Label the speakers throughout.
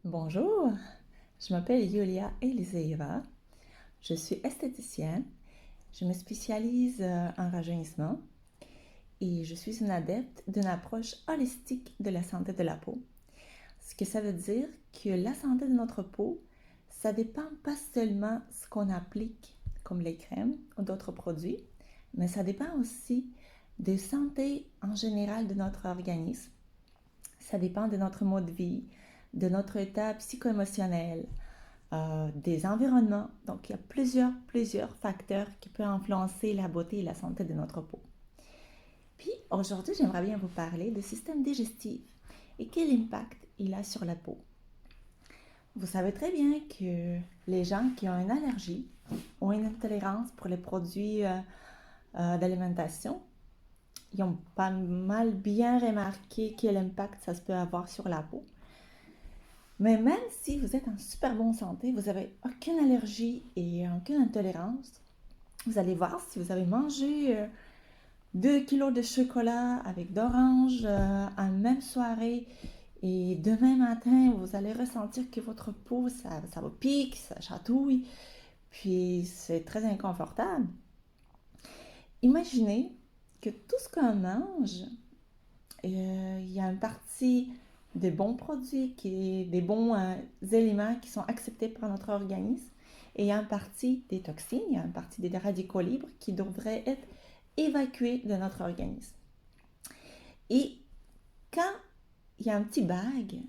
Speaker 1: Bonjour, je m'appelle Yulia Eliseeva, je suis esthéticienne, je me spécialise en rajeunissement et je suis une adepte d'une approche holistique de la santé de la peau. Ce que ça veut dire que la santé de notre peau, ça dépend pas seulement ce qu'on applique comme les crèmes ou d'autres produits, mais ça dépend aussi de santé en général de notre organisme. Ça dépend de notre mode de vie, de notre état psycho-émotionnel, des environnements. Donc, il y a plusieurs facteurs qui peuvent influencer la beauté et la santé de notre peau. Puis, aujourd'hui, j'aimerais bien vous parler du système digestif et quel impact il a sur la peau. Vous savez très bien que les gens qui ont une allergie ou une intolérance pour les produits d'alimentation, ils ont pas mal bien remarqué quel impact ça peut avoir sur la peau. Mais même si vous êtes en super bonne santé, vous n'avez aucune allergie et aucune intolérance, vous allez voir si vous avez mangé 2 kilos de chocolat avec d'orange en même soirée et demain matin, vous allez ressentir que votre peau, ça vous pique, ça chatouille, puis c'est très inconfortable. Imaginez que tout ce qu'on mange, il y a une partie des bons produits, des bons éléments qui sont acceptés par notre organisme. Et il y a une partie des toxines, il y a une partie des radicaux libres qui devraient être évacués de notre organisme. Et quand il y a un petit bag,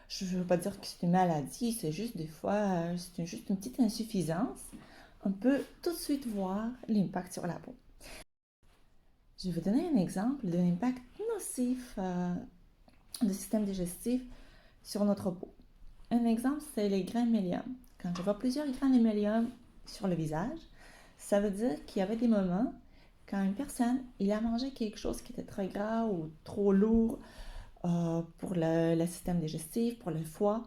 Speaker 1: je ne veux pas dire que c'est une maladie, c'est juste des fois, c'est juste une petite insuffisance, on peut tout de suite voir l'impact sur la peau. Je vais vous donner un exemple d'un impact nocif du système digestif sur notre peau. Un exemple, c'est les grains de mélium. Quand je vois plusieurs grains de mélium sur le visage, ça veut dire qu'il y avait des moments quand une personne, il a mangé quelque chose qui était très gras ou trop lourd pour le système digestif, pour le foie,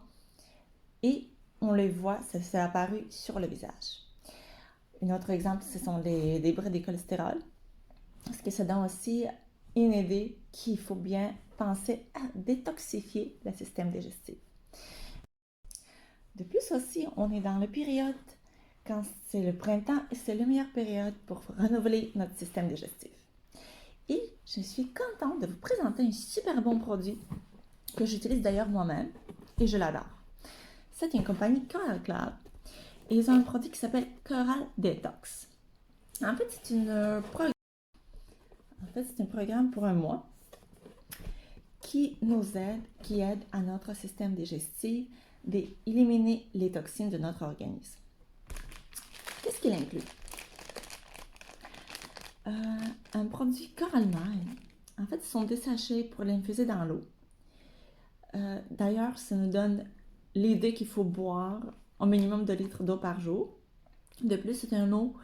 Speaker 1: et on le voit, ça s'est apparu sur le visage. Un autre exemple, ce sont les débris de cholestérol, parce que ça donne aussi une idée qu'il faut bien penser à détoxifier le système digestif. De plus aussi, on est dans la période quand c'est le printemps et c'est la meilleure période pour renouveler notre système digestif. Et je suis contente de vous présenter un super bon produit que j'utilise d'ailleurs moi-même et je l'adore. C'est une compagnie Coral Club et ils ont un produit qui s'appelle Coral Detox. En fait, c'est un programme pour un mois qui aide à notre système digestif d'éliminer les toxines de notre organisme. Qu'est-ce qu'il inclut? Euh, un produit Coral Mine. En fait, ce sont des sachets pour l'infuser dans l'eau. D'ailleurs, ça nous donne l'idée qu'il faut boire au minimum de litres d'eau par jour. De plus, c'est une eau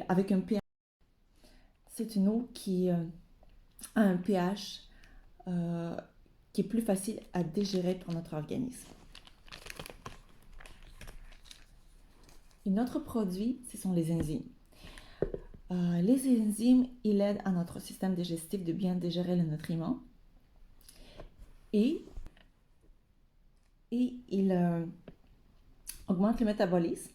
Speaker 1: avec un pH. C'est une eau qui a un pH euh, qui est plus facile à digérer pour notre organisme. Un autre produit, ce sont les enzymes. Les enzymes, ils aident à notre système digestif de bien digérer les nutriments et, ils augmentent le métabolisme.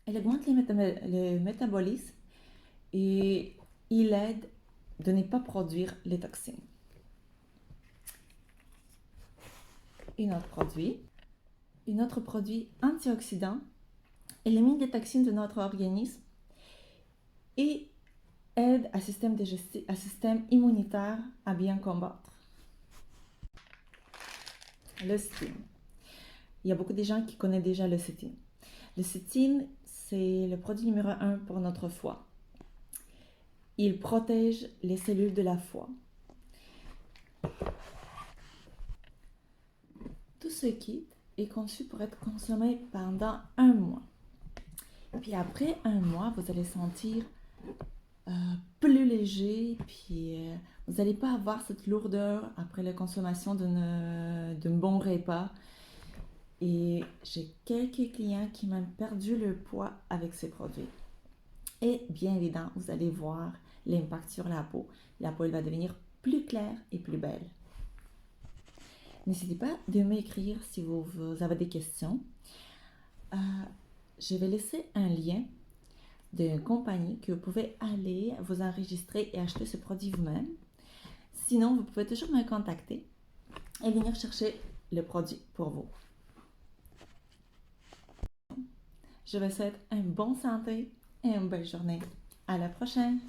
Speaker 1: Elle augmente le métabolisme et il aide de ne pas produire les toxines. Un autre produit antioxydant élimine les toxines de notre organisme et aide à système immunitaire à bien combattre. Le cytine. Il y a beaucoup de gens qui connaissent déjà le cytine. Le cytine, c'est le produit numéro 1 pour notre foie. Il protège les cellules de la foie. Tout ce kit est conçu pour être consommé pendant un mois. Puis après un mois, vous allez sentir euh, plus léger, puis vous n'allez pas avoir cette lourdeur après la consommation d'un bon repas. Et j'ai quelques clients qui m'ont perdu le poids avec ces produits. Et bien évident, vous allez voir l'impact sur la peau. La peau, elle va devenir plus claire et plus belle. N'hésitez pas de m'écrire si vous avez des questions. Je vais laisser un lien d'une compagnie que vous pouvez aller vous enregistrer et acheter ce produit vous-même. Sinon, vous pouvez toujours me contacter et venir chercher le produit pour vous. Je vous souhaite une bonne santé et une belle journée. À la prochaine!